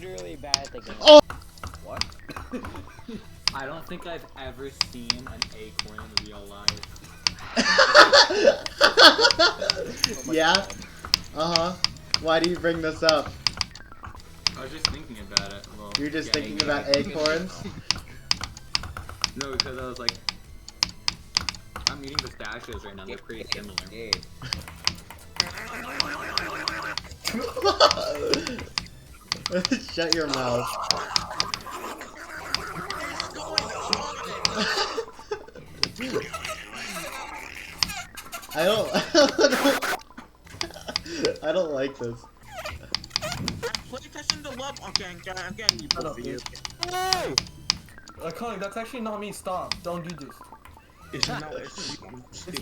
literally bad at the game. Oh! What? I don't think I've ever seen an acorn in real life. Yeah? Uh-huh. Why do you bring this up? I was just thinking about it. Well, You're just yeah, thinking about acorns? No, because I was like, I'm eating pistachios right now, they're pretty similar. Shut your mouth. I don't like this. Playtesting the love. Okay, I'm getting you both of you. Hey! Colin, that's actually not me. Stop. Don't do this. It's not. It's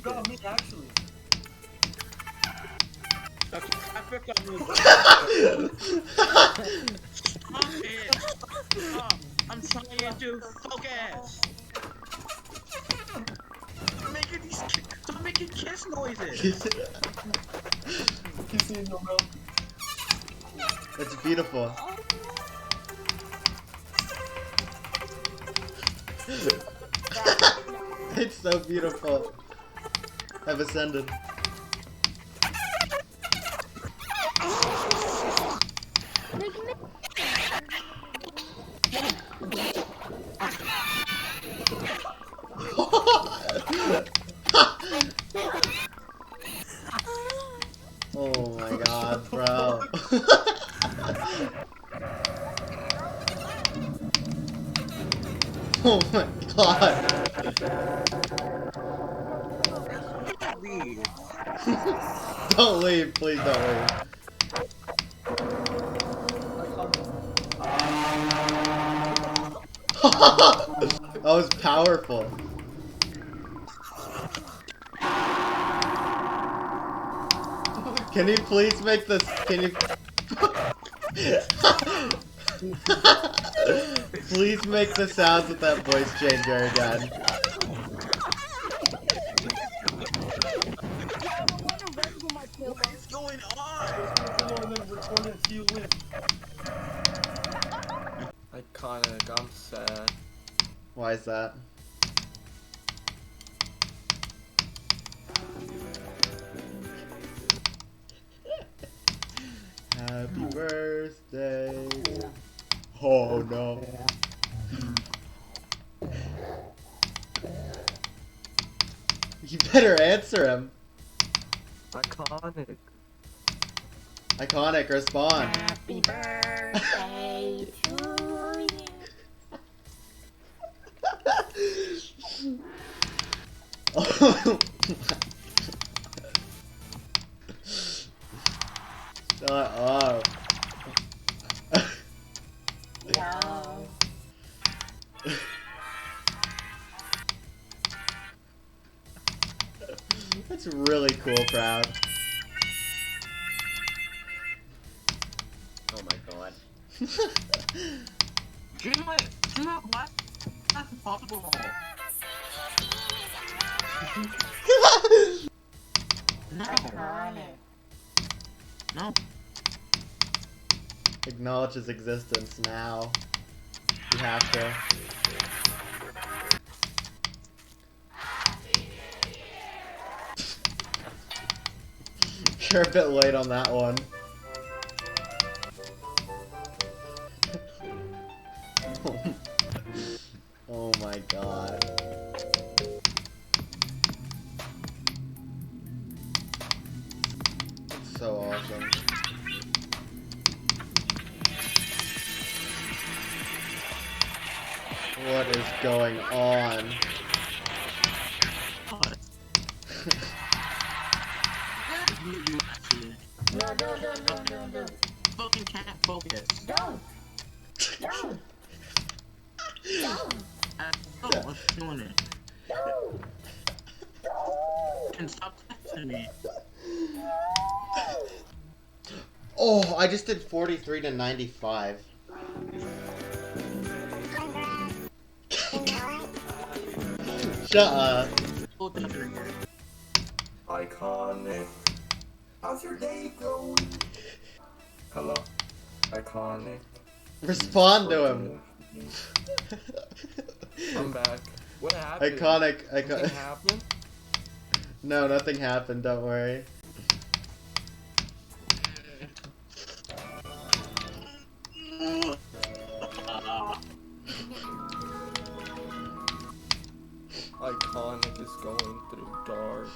not me, actually. I picked up me. Stop it! Stop! I'm trying to focus. Stop making kiss noises. Kissing no milk. It's beautiful. It's so beautiful. I've ascended. Oh my god, bro. Oh my god. Don't leave, please don't leave. That was powerful. Can you please make this? Can you? Please make the sounds with that voice changer again. What's going on? Iconic, I'm sad. Why is that? Happy birthday. Oh no. You better answer him. Iconic. Iconic, respond. Happy birthday to you. Oh. Shut up. Wow. That's really cool, Proud. Oh my god. Do you know what? That's impossible. Iconic. No. Acknowledge his existence now. You have to. You're a bit late on that one. Oh my god. It's so awesome. What is going on? No. Fucking can't focus. Don't. What's doing it? And stop texting me. Oh, I just did 43 to 95. Shut up. Iconic. How's your day going? Hello. Iconic. Respond to him. I'm back. What happened? Iconic. Something happened? No, nothing happened. Don't worry. Iconic is going through dark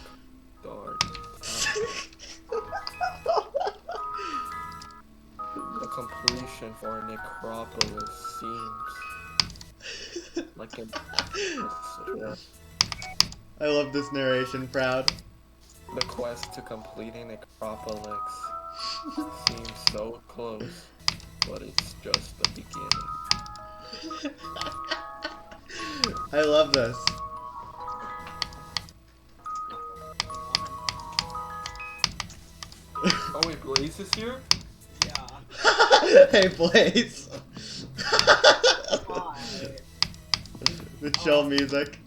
times. The completion for a necropolis seems like an I love this narration, Proud. the quest to completing necropolis seems so close, but it's just the beginning. I love this. Oh wait, Blaze is here? Hey, Blaze. The chill music.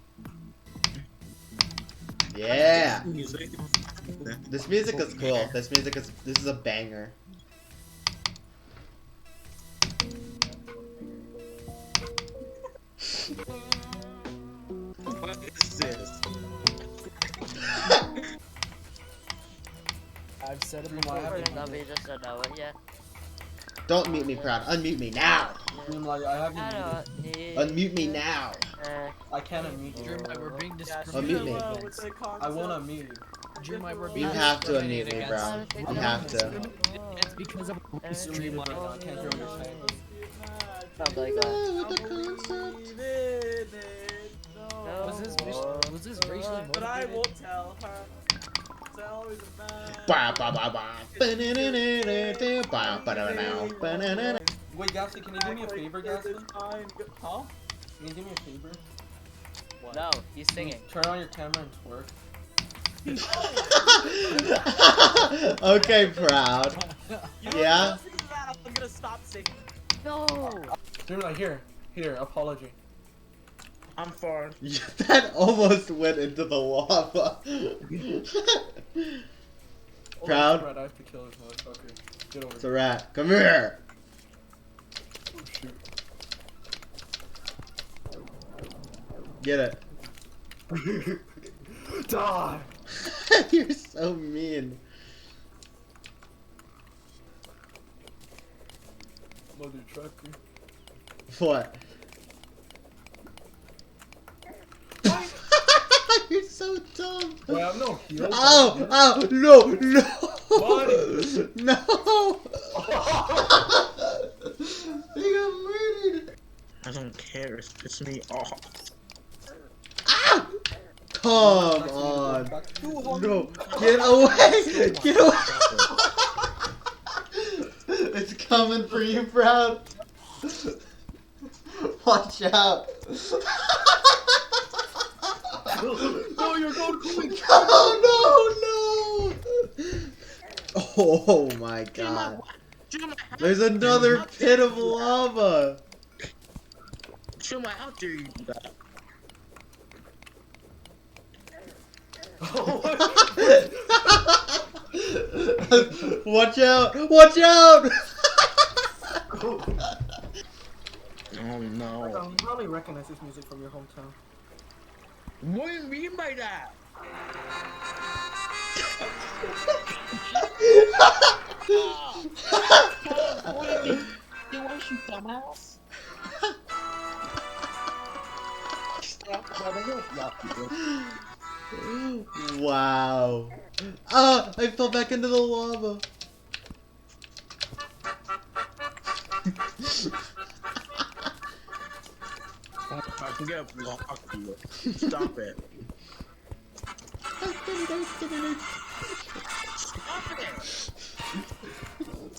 Yeah. Music. This music is cool. This is a banger. What is this? I've said it Dream, before. I haven't Nobody just don't know it yet. Don't mute me, Proud. Unmute me now. Dreamlight, I haven't I muted. don't need. Unmute me now. I can't unmute you. Dreamlight, we're being Unmute me. discriminated against. I won't unmute you. Dreamlight, we're You being have to unmute discriminated me, against. bro. You have to. It's because of Dreamlight, Streamlight. I can't hear what you're saying. Something like that. Was this racially motivated? But I won't tell her. I always a man. Ba, ba, ba, ba. Ba-na-na-na-na-na. Ba, ba-da-da-now. Ba-na-na-na. Wait, Gasly, can you do me a favor, Gasly? Fine. Huh? Can you do me a favor? No, he's singing. Turn on your camera and twerk. Okay, Proud. You know, Yeah? if you do that, I'm gonna stop singing. No. Dreamlight, here, apology. I'm far. That almost went into the lava. Proud? Right, I have to kill this motherfucker. Get over It's a rat. Come here. Oh, shoot. Get it. Die! You're so mean. Mother trucker. What? You're so dumb. Wait, I have no heals. Ow! Ow! No! No! Buddy. No! You got murdered! I don't care. It's pissing me off. Ah! Come on! No! Get away! Get away! It's coming for you, Proud. Watch out! No, you're going quick! No! Oh my god. There's another pit of lava! Chill my how dare you do that? Watch out! Watch out! Oh no. You probably recognize this music from your hometown. What do you mean by that? What do you mean? You want you dumbass? Wow. Ah! I fell back into the lava. I can get a block you. Stop it. Stop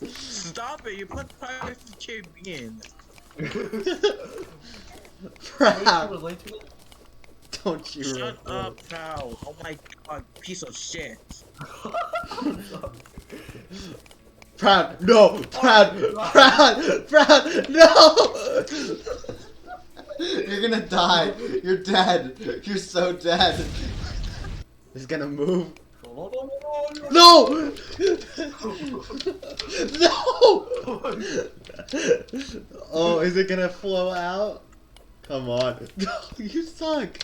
it! Stop it! You put private champion. Proud. Relate to it? Don't you Shut refer. up, pal. Oh my god, piece of shit. Proud. No! Proud! Proud! Proud! No! You're gonna die. You're dead. You're so dead. He's gonna move. No! No! Oh, is it gonna flow out? Come on. No, you suck.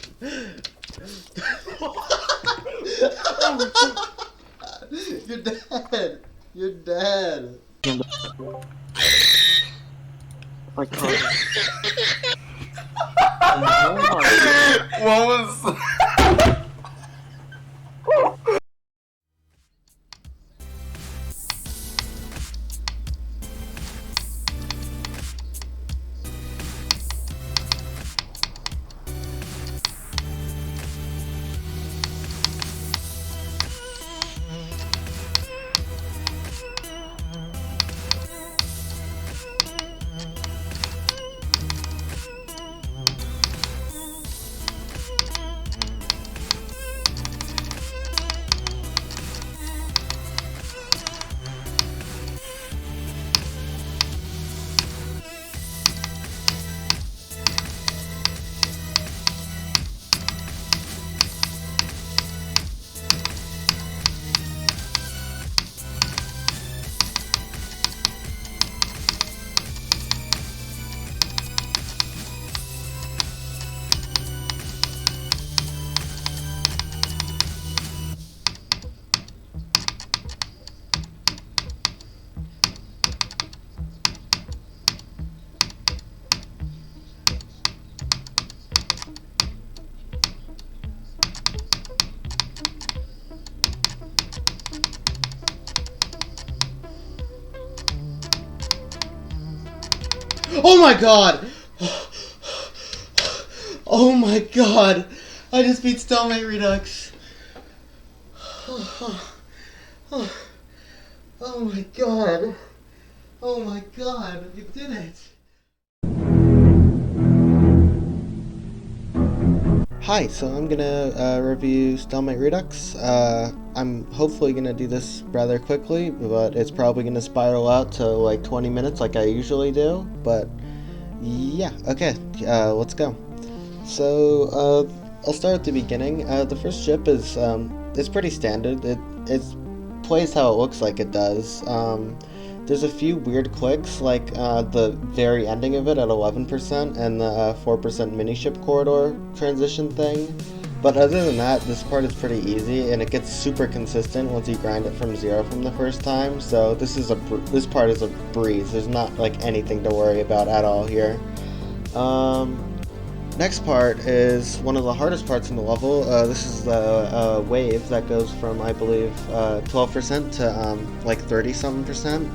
You're dead. You're dead. My God. What was? Oh my god! Oh my god! I just beat Stalemate Redux. Oh my god! Oh my god! You did it! Hi, so I'm gonna review Stalemate Redux. I'm hopefully gonna do this rather quickly, but it's probably gonna spiral out to like 20 minutes like I usually do. But yeah, okay, let's go. So I'll start at the beginning. The first ship is it's pretty standard. It plays how it looks like it does. There's a few weird clicks, like the very ending of it at 11% and the 4% mini-ship corridor transition thing. But other than that, this part is pretty easy, and it gets super consistent once you grind it from 0 from the first time. So this part is a breeze. There's not like anything to worry about at all here. Next part is one of the hardest parts in the level. This is the wave that goes from, I believe, 12% to like 30-something%.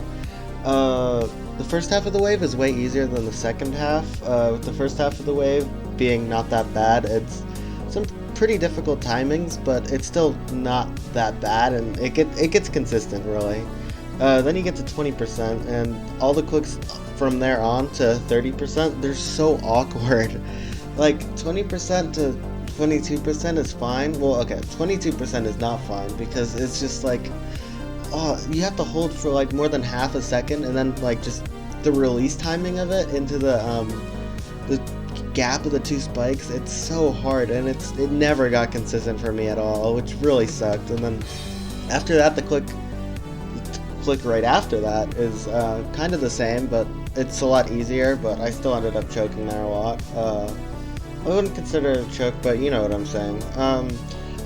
The first half of the wave is way easier than the second half. With the first half of the wave being not that bad, it's some pretty difficult timings, but it's still not that bad, and it gets consistent really. Then you get to 20%, and all the clicks from there on to 30%, they're so awkward. Like 20% to 22% is fine. Well, okay, 22% is not fine because it's just like, oh, you have to hold for like more than half a second, and then like just the release timing of it into the gap of the two spikes, it's so hard, and it never got consistent for me at all, which really sucked. And then after that, the click right after that is kind of the same, but it's a lot easier, but I still ended up choking there a lot. I wouldn't consider it a choke, but you know what I'm saying.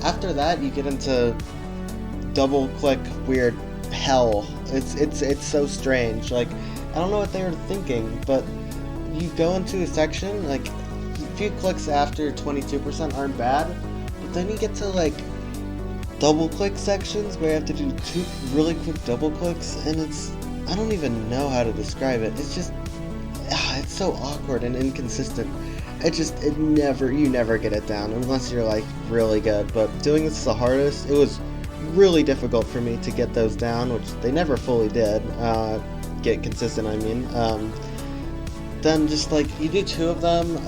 After that, you get into double click weird hell. It's so strange. Like, I don't know what they were thinking, but you go into a section, like a few clicks after 22% aren't bad, but then you get to like double click sections where you have to do 2 really quick double clicks, and I don't even know how to describe it. It's just, it's so awkward and inconsistent. You never get it down unless you're like really good. But doing this the hardest, it was really difficult for me to get those down, which they never fully did. Get consistent, I mean. Then just like you do 2 of them,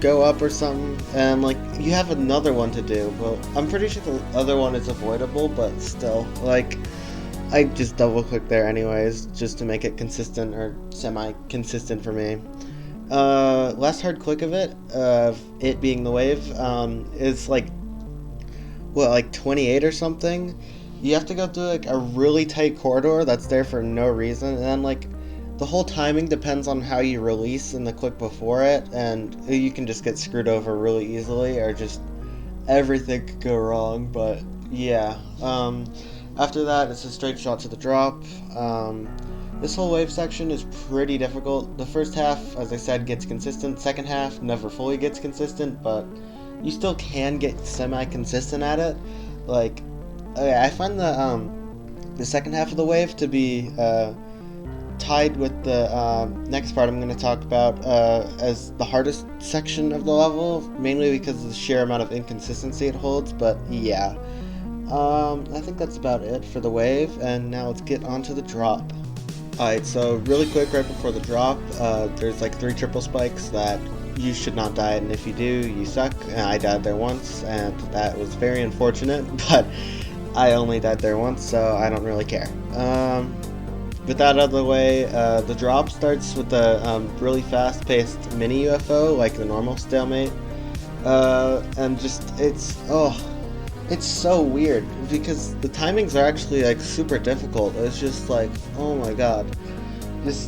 go up or something, and like you have another one to do. Well, I'm pretty sure the other one is avoidable, but still, like, I just double click there anyways, just to make it consistent or semi-consistent for me. Last hard click of it being the wave, is like what, like 28 or something, you have to go through like a really tight corridor that's there for no reason, and then like the whole timing depends on how you release in the click before it, and you can just get screwed over really easily, or just everything could go wrong. But yeah, after that it's a straight shot to the drop. This whole wave section is pretty difficult. The first half, as I said, gets consistent. Second half never fully gets consistent, but you still can get semi-consistent at it. Like, okay, I find the second half of the wave to be tied with the next part I'm going to talk about as the hardest section of the level, mainly because of the sheer amount of inconsistency it holds. But yeah, I think that's about it for the wave, and now let's get on to the drop. Alright, so really quick, right before the drop, there's like 3 triple spikes that you should not die at, and if you do, you suck. And I died there once, and that was very unfortunate, but I only died there once, so I don't really care. With that out of the way, the drop starts with a really fast-paced mini UFO, like the normal Stalemate, and just, it's so weird, because the timings are actually like super difficult. It's just like, oh my god, this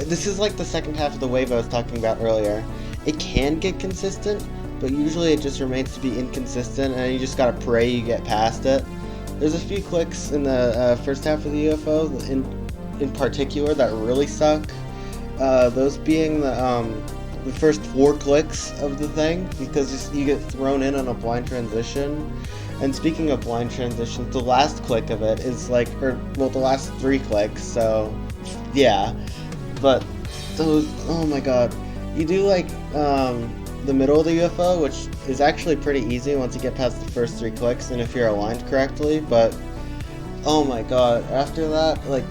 is like the second half of the wave I was talking about earlier. It can get consistent, but usually it just remains to be inconsistent, and you just gotta pray you get past it. There's a few clicks in the first half of the UFO in particular that really suck. Those being the first 4 clicks of the thing, because you get thrown in on a blind transition. And speaking of blind transitions, the last click of it is like, the last 3 clicks, so yeah. But those, oh my god. You do like the middle of the UFO, which is actually pretty easy once you get past the first 3 clicks and if you're aligned correctly, but oh my god, after that, like,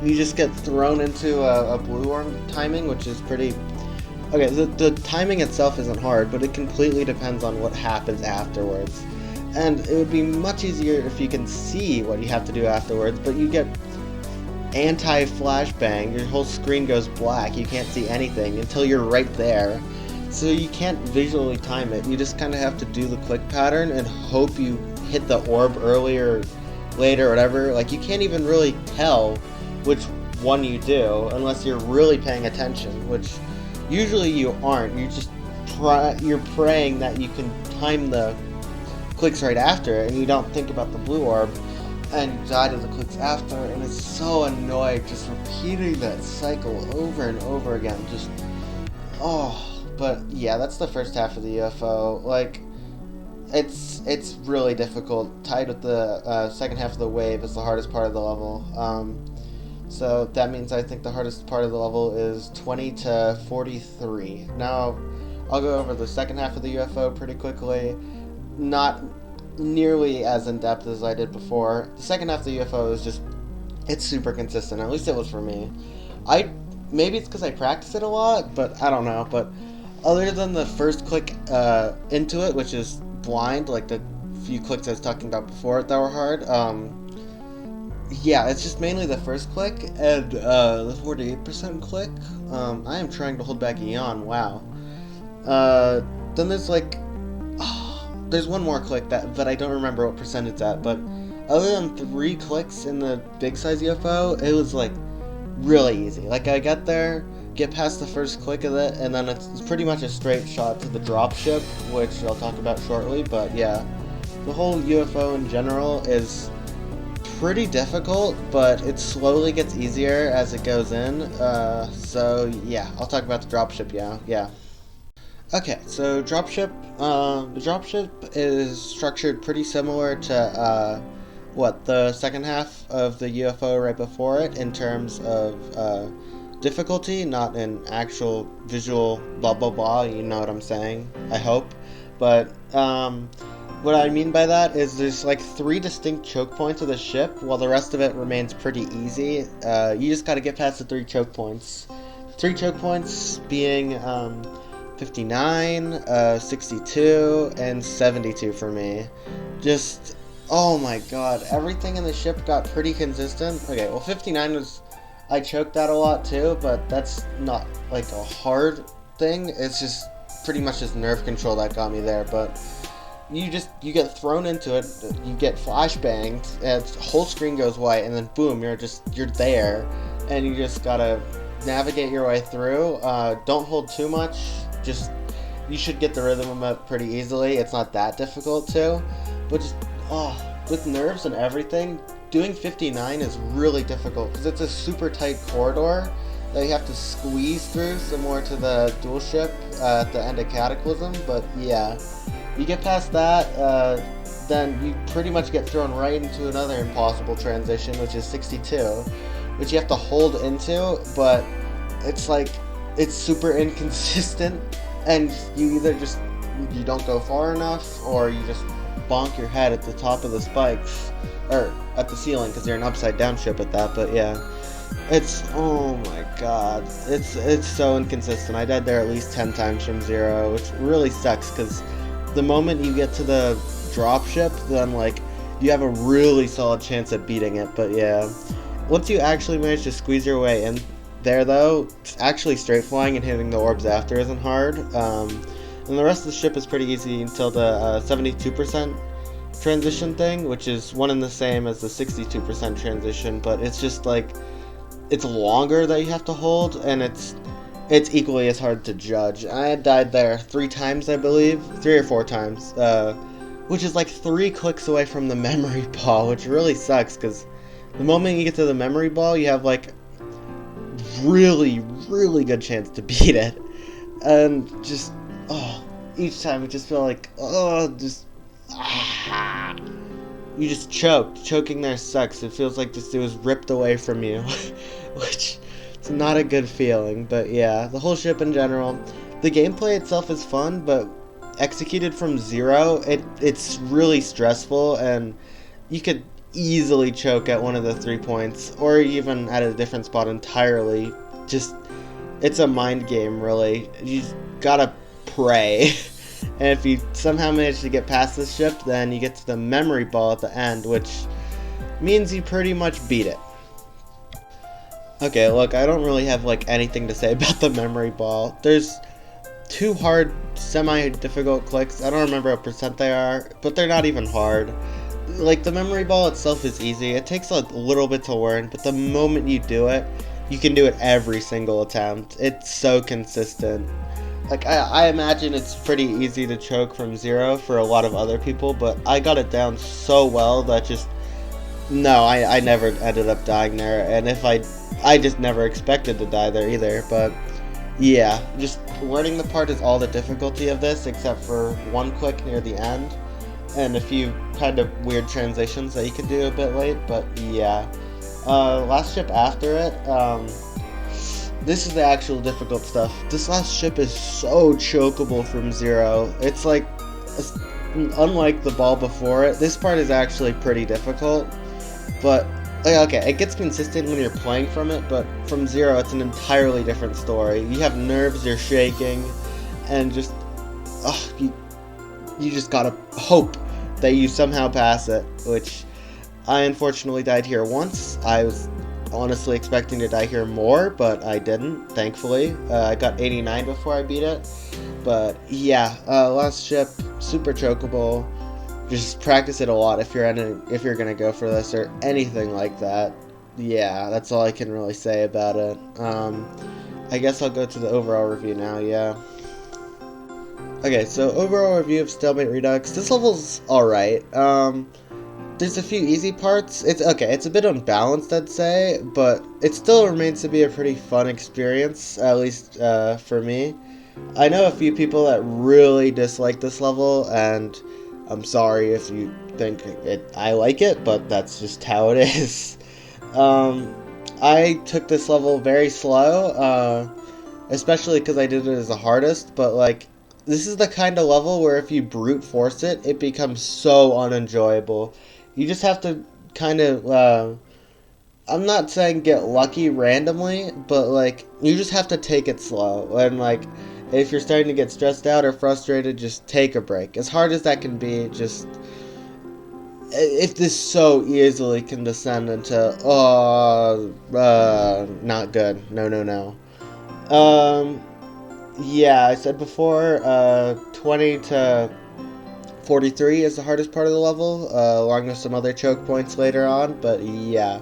you just get thrown into a blue orb timing, which is pretty... Okay, the timing itself isn't hard, but it completely depends on what happens afterwards. And it would be much easier if you can see what you have to do afterwards, but you get anti-flashbang, your whole screen goes black, you can't see anything until you're right there. So you can't visually time it, you just kind of have to do the click pattern and hope you hit the orb earlier, later, whatever. Like, you can't even really tell which one you do unless you're really paying attention, which usually you aren't. You're praying that you can time the clicks right after, and you don't think about the blue orb, and you die to the clicks after, and it's so annoying just repeating that cycle over and over again. Just, oh, but yeah, that's the first half of the UFO. Like, it's really difficult. Tied with the second half of the wave is the hardest part of the level. So that means I think the hardest part of the level is 20 to 43. Now, I'll go over the second half of the UFO pretty quickly. Not nearly as in-depth as I did before. The second half of the UFO is just, it's super consistent. At least it was for me. Maybe it's because I practice it a lot, but I don't know. But other than the first click into it, which is blind, like the few clicks I was talking about before that were hard, yeah, it's just mainly the first click and the 48% click. I am trying to hold back a yawn, wow. Then there's like, there's one more click but I don't remember what percent it's at, but other than 3 clicks in the big size UFO, it was like really easy. Like, I got there, get past the first click of it, and then it's pretty much a straight shot to the dropship, which I'll talk about shortly. But yeah, the whole UFO in general is pretty difficult, but it slowly gets easier as it goes in. So yeah, I'll talk about the dropship. Yeah. Okay, so dropship. The dropship is structured pretty similar to the second half of the UFO right before it in terms of difficulty, not in actual visual blah blah blah. You know what I'm saying? I hope, but what I mean by that is there's like 3 distinct choke points of the ship, while the rest of it remains pretty easy. You just gotta get past the 3 choke points. 3 choke points being 59, 62, and 72 for me. Just, oh my god, everything in the ship got pretty consistent. Okay, well 59 was, I choked that a lot too, but that's not like a hard thing. It's just, pretty much just nerve control that got me there, but you get thrown into it, you get flashbanged, and the whole screen goes white, and then boom, you're there, and you just gotta navigate your way through. Don't hold too much, you should get the rhythm of it pretty easily. It's not that difficult too, but just, with nerves and everything, doing 59 is really difficult, because it's a super tight corridor that you have to squeeze through, similar to the dual ship at the end of Cataclysm, but yeah. You get past that, then you pretty much get thrown right into another impossible transition, which is 62, which you have to hold into, but it's like, it's super inconsistent, and you either you don't go far enough, or you just bonk your head at the top of the spikes, or at the ceiling, because you're an upside down ship at that, but yeah. It's, oh my god, it's so inconsistent. I died there at least 10 times from 0, which really sucks, because the moment you get to the dropship, then like you have a really solid chance at beating it. But yeah, once you actually manage to squeeze your way in there, though, actually straight flying and hitting the orbs after isn't hard. And the rest of the ship is pretty easy until the 72% transition thing, which is one and the same as the 62% transition, but it's just like, it's longer that you have to hold, and it's equally as hard to judge. I had died there 3 times, I believe, 3 or 4 times, which is like 3 clicks away from the memory ball, which really sucks, because the moment you get to the memory ball, you have like really, really good chance to beat it, and just, each time it just feel like, you just choked. Choking there sucks. It feels like it was ripped away from you, which it's not a good feeling. But yeah, the whole ship in general, the gameplay itself is fun, but executed from 0, it's really stressful, and you could easily choke at one of the 3 points, or even at a different spot entirely. Just, it's a mind game, really. You just gotta pray. And if you somehow manage to get past this ship, then you get to the memory ball at the end, which means you pretty much beat it. Okay, look, I don't really have like anything to say about the memory ball. There's 2 hard, semi-difficult clicks. I don't remember what percent they are, but they're not even hard. Like, the memory ball itself is easy. It takes a little bit to learn, but the moment you do it, you can do it every single attempt. It's so consistent. Like, I imagine it's pretty easy to choke from 0 for a lot of other people, but I got it down so well that just, no, I never ended up dying there, and if I just never expected to die there either. But yeah, just learning the part is all the difficulty of this, except for 1 click near the end, and a few kind of weird transitions that you can do a bit late, but yeah. Last ship after it, this is the actual difficult stuff. This last ship is so chokeable from 0. It's like, unlike the ball before it, this part is actually pretty difficult. But, okay, it gets consistent when you're playing from it, but from 0, it's an entirely different story. You have nerves, you're shaking, and just, you just gotta hope that you somehow pass it, which I unfortunately died here once. I was honestly expecting to die here more, but I didn't, thankfully. I got 89 before I beat it. But yeah, last ship, super chokeable. Just practice it a lot if you're gonna go for this or anything like that. Yeah, that's all I can really say about it. I guess I'll go to the overall review now, yeah. Okay, so overall review of Stalemate Redux. This level's alright. There's a few easy parts. It's a bit unbalanced, I'd say, but it still remains to be a pretty fun experience, at least for me. I know a few people that really dislike this level, and I'm sorry if you think I like it, but that's just how it is. I took this level very slow, especially because I did it as the hardest, but like, this is the kind of level where if you brute force it, it becomes so unenjoyable. You just have to kind of, I'm not saying get lucky randomly, but like, you just have to take it slow, and like, if you're starting to get stressed out or frustrated, just take a break. As hard as that can be, just, if this so easily can descend into, not good, no. Yeah, I said before, 20 to 43 is the hardest part of the level, along with some other choke points later on, but yeah.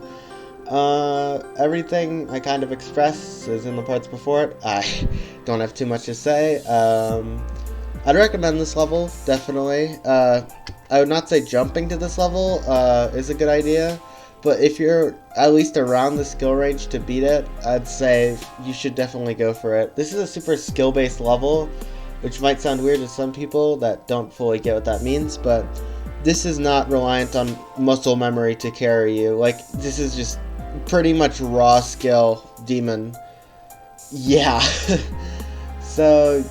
Everything I kind of expressed is in the parts before it. I don't have too much to say. I'd recommend this level, definitely. I would not say jumping to this level is a good idea, but if you're at least around the skill range to beat it, I'd say you should definitely go for it. This is a super skill-based level, which might sound weird to some people that don't fully get what that means, but this is not reliant on muscle memory to carry you. Like, this is just pretty much raw skill demon. Yeah. So,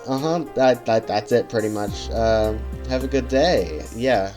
that's it pretty much. Have a good day. Yeah.